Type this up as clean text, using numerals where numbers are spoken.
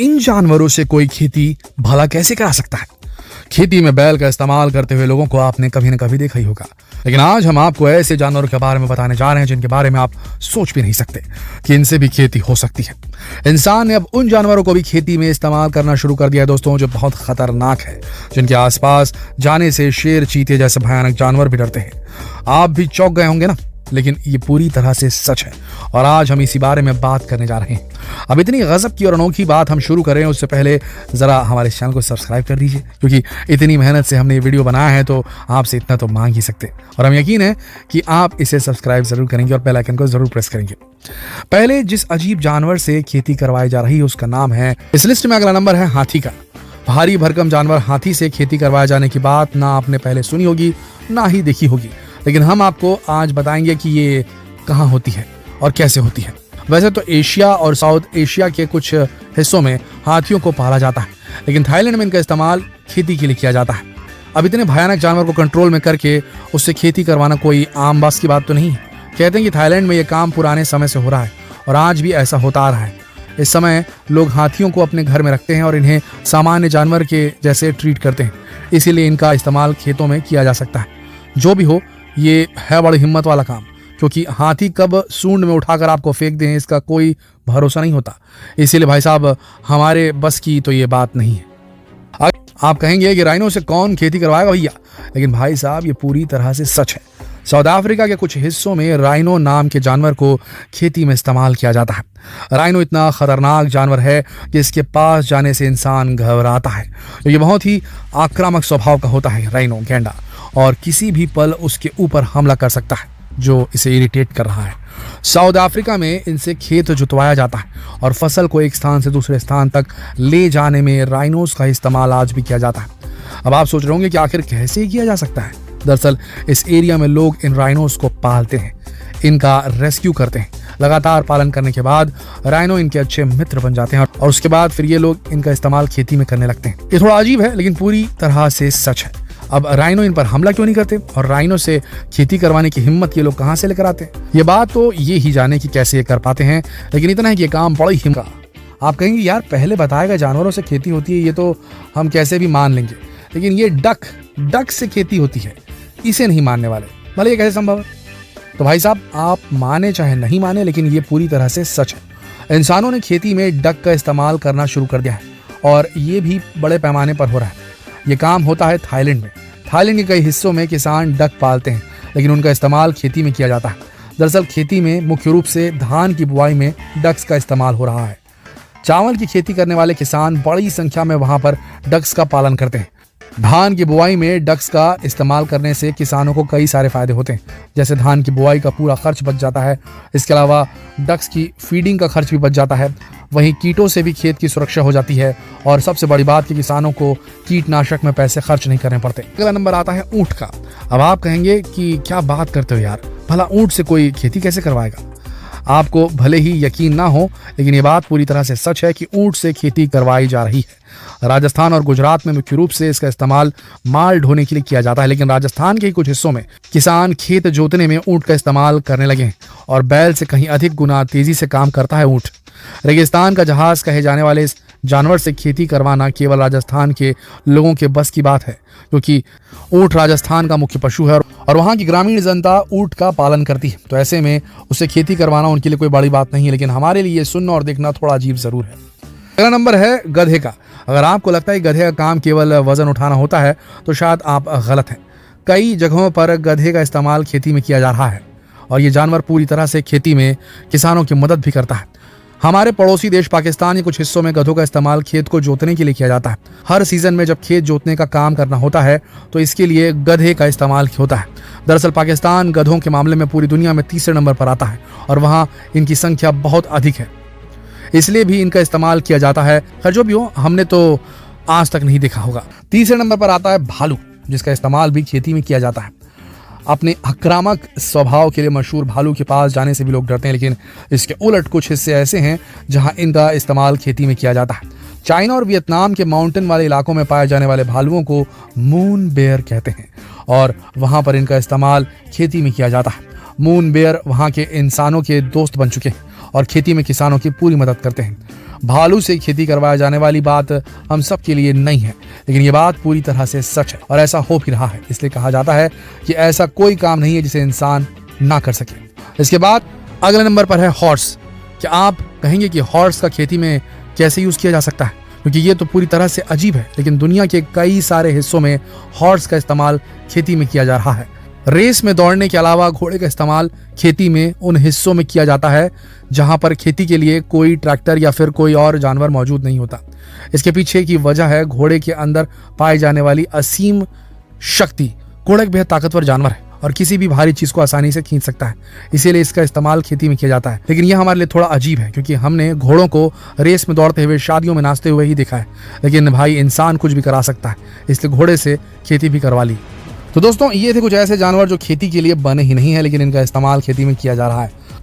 इन जानवरों से कोई खेती भला कैसे करा सकता है? खेती में बैल का इस्तेमाल करते हुए लोगों को आपने कभी न कभी देखा ही होगा, लेकिन आज हम आपको ऐसे जानवरों के बारे में बताने जा रहे हैं जिनके बारे में आप सोच भी नहीं सकते कि इनसे भी खेती हो सकती है। इंसान ने अब उन जानवरों को भी खेती में इस्तेमाल करना शुरू कर दिया है दोस्तों, जो बहुत खतरनाक है, जिनके आसपास जाने से शेर, चीते जैसे भयानक जानवर भी डरते हैं। आप भी चौंक गए होंगे ना, लेकिन ये पूरी तरह से सच है और आज हम इसी बारे में बात करने जा रहे हैं। अब इतनी गजब की और अनोखी बात हम शुरू करें उससे पहले जरा हमारे चैनल को सब्सक्राइब कर दीजिए, क्योंकि इतनी मेहनत से हमने ये वीडियो बनाया है तो आपसे इतना तो मांग ही सकते और हम यकीन है कि आप इसे सब्सक्राइब जरूर करेंगे और बेल आइकन को जरूर प्रेस करेंगे। पहले जिस अजीब जानवर से खेती करवाई जा रही है उसका नाम है, इस लिस्ट में अगला नंबर है हाथी का। भारी भरकम जानवर हाथी से खेती करवाए जाने की बात ना आपने पहले सुनी होगी ना ही देखी होगी, लेकिन हम आपको आज बताएंगे कि ये कहाँ होती है और कैसे होती है। वैसे तो एशिया और साउथ एशिया के कुछ हिस्सों में हाथियों को पाला जाता है, लेकिन थाईलैंड में इनका इस्तेमाल खेती के लिए किया जाता है। अब इतने भयानक जानवर को कंट्रोल में करके उससे खेती करवाना कोई आम बात की बात तो नहीं है। कहते हैं कि थाईलैंड में ये काम पुराने समय से हो रहा है और आज भी ऐसा होता आ रहा है। इस समय लोग हाथियों को अपने घर में रखते हैं और इन्हें सामान्य जानवर के जैसे ट्रीट करते हैं, इसीलिए इनका इस्तेमाल खेतों में किया जा सकता है। जो भी हो, ये है बड़ी हिम्मत वाला काम, क्योंकि हाथी कब सूंड में उठाकर आपको फेंक दें इसका कोई भरोसा नहीं होता। इसीलिए भाई साहब, हमारे बस की तो ये बात नहीं है। आप कहेंगे कि राइनो से कौन खेती करवाएगा भैया, लेकिन भाई साहब ये पूरी तरह से सच है। साउथ अफ्रीका के कुछ हिस्सों में राइनो नाम के जानवर को खेती में इस्तेमाल किया जाता है। राइनो इतना खतरनाक जानवर है कि इसके पास जाने से इंसान घबराता है। तो ये बहुत ही आक्रामक स्वभाव का होता है राइनो गैंडा, और किसी भी पल उसके ऊपर हमला कर सकता है जो इसे इरिटेट कर रहा है। साउथ अफ्रीका में इनसे खेत जुतवाया जाता है और फसल को एक स्थान से दूसरे स्थान तक ले जाने में राइनोस का इस्तेमाल आज भी किया जाता है। अब आप सोच रहे होंगे कि आखिर कैसे किया जा सकता है। दरअसल इस एरिया में लोग इन राइनोस को पालते हैं, इनका रेस्क्यू करते हैं। लगातार पालन करने के बाद राइनो इनके अच्छे मित्र बन जाते हैं और उसके बाद फिर ये लोग इनका इस्तेमाल खेती में करने लगते हैं। ये थोड़ा अजीब है, लेकिन पूरी तरह से सच है। अब राइनो इन पर हमला क्यों नहीं करते और राइनो से खेती करवाने की हिम्मत ये लोग कहां से लेकर आते हैं, ये बात तो ये ही जाने कि कैसे ये कर पाते हैं, लेकिन इतना है कि ये काम बड़ी हिम्मत। आप कहेंगे यार पहले बताया गया जानवरों से खेती होती है, ये तो हम कैसे भी मान लेंगे, लेकिन ये डक से खेती होती है, इसे नहीं मानने वाले। भले ये कैसे संभव है? तो भाई साहब, आप माने चाहे नहीं माने, लेकिन ये पूरी तरह से सच है। इंसानों ने खेती में डक का इस्तेमाल करना शुरू कर दिया है और ये भी बड़े पैमाने पर हो रहा है। ये काम होता है थाईलैंड में। थाईलैंड के कई हिस्सों में किसान डक पालते हैं, लेकिन उनका इस्तेमाल खेती में किया जाता है। दरअसल खेती में मुख्य रूप से धान की बुआई में डक्स का इस्तेमाल हो रहा है। चावल की खेती करने वाले किसान बड़ी संख्या में वहां पर डक्स का पालन करते हैं। धान की बुआई में डक्स का इस्तेमाल करने से किसानों को कई सारे फायदे होते हैं, जैसे धान की बुआई का पूरा खर्च बच जाता है। इसके अलावा डक्स की फीडिंग का खर्च भी बच जाता है। वहीं कीटों से भी खेत की सुरक्षा हो जाती है और सबसे बड़ी बात कि किसानों को कीटनाशक में पैसे खर्च नहीं करने पड़ते। अगला नंबर आता है ऊंट का। अब आप कहेंगे कि क्या बात करते हो यार, भला ऊंट से कोई खेती कैसे करवाएगा? आपको भले ही यकीन ना हो, लेकिन ये बात पूरी तरह से सच है कि ऊंट से खेती करवाई जा रही है। राजस्थान और गुजरात में मुख्य रूप से इसका इस्तेमाल माल ढोने के लिए किया जाता है, लेकिन राजस्थान के कुछ हिस्सों में किसान खेत जोतने में ऊंट का इस्तेमाल करने लगे हैं और बैल से कहीं अधिक गुना तेजी से काम करता है ऊंट। रेगिस्तान का जहाज कहे जाने वाले इस जानवर से खेती करवाना केवल राजस्थान के लोगों के बस की बात है, क्योंकि ऊंट राजस्थान का मुख्य पशु है और वहां की ग्रामीण जनता ऊंट का पालन करती है। तो ऐसे में उससे खेती करवाना उनके लिए कोई बड़ी बात नहीं है, लेकिन हमारे लिए सुनना और देखना थोड़ा अजीब जरूर है। अगला नंबर है गधे का। अगर आपको लगता है गधे का काम केवल वजन उठाना होता है तो शायद आप गलत हैं। कई जगहों पर गधे का इस्तेमाल खेती में किया जा रहा है और ये जानवर पूरी तरह से खेती में किसानों की मदद भी करता है। हमारे पड़ोसी देश पाकिस्तान के कुछ हिस्सों में गधों का इस्तेमाल खेत को जोतने के लिए किया जाता है। हर सीजन में जब खेत जोतने का काम करना होता है तो इसके लिए गधे का इस्तेमाल होता है। दरअसल पाकिस्तान गधों के मामले में पूरी दुनिया में तीसरे नंबर पर आता है और वहाँ इनकी संख्या बहुत अधिक है, इसलिए भी इनका इस्तेमाल किया जाता है। खैर जो भी हो, हमने तो आज तक नहीं देखा होगा। तीसरे नंबर पर आता है भालू, जिसका इस्तेमाल भी खेती में किया जाता है। अपने आक्रामक स्वभाव के लिए मशहूर भालू के पास जाने से भी लोग डरते हैं, लेकिन इसके उलट कुछ हिस्से ऐसे हैं जहां इनका इस्तेमाल खेती में किया जाता है। चाइना और वियतनाम के माउंटेन वाले इलाकों में पाए जाने वाले भालुओं को मून बेयर कहते हैं और वहां पर इनका इस्तेमाल खेती में किया जाता है। मून बेयर वहां के इंसानों के दोस्त बन चुके हैं और खेती में किसानों की पूरी मदद करते हैं। भालू से खेती करवाया जाने वाली बात हम सब के लिए नहीं है, लेकिन ये बात पूरी तरह से सच है और ऐसा हो भी रहा है। इसलिए कहा जाता है कि ऐसा कोई काम नहीं है जिसे इंसान ना कर सके। इसके बाद अगले नंबर पर है हॉर्स। क्या आप कहेंगे कि हॉर्स का खेती में कैसे यूज किया जा सकता है? क्योंकि ये तो पूरी तरह से अजीब है, लेकिन दुनिया के कई सारे हिस्सों में हॉर्स का इस्तेमाल खेती में किया जा रहा है। रेस में दौड़ने के अलावा घोड़े का इस्तेमाल खेती में उन हिस्सों में किया जाता है जहां पर खेती के लिए कोई ट्रैक्टर या फिर कोई और जानवर मौजूद नहीं होता। इसके पीछे की वजह है घोड़े के अंदर पाई जाने वाली असीम शक्ति। घोड़ा एक बेहद ताकतवर जानवर है और किसी भी भारी चीज को आसानी से खींच सकता है, इसीलिए इसका इस्तेमाल खेती में किया जाता है। लेकिन यह हमारे लिए थोड़ा अजीब है क्योंकि हमने घोड़ों को रेस में दौड़ते हुए, शादियों में नाचते हुए ही देखा है, लेकिन भाई इंसान कुछ भी करा सकता है, इसलिए घोड़े से खेती भी करवा ली। तो दोस्तों, ये थे कुछ ऐसे जानवर जो खेती के लिए बने ही नहीं है, लेकिन इनका इस्तेमाल खेती में किया जा रहा है।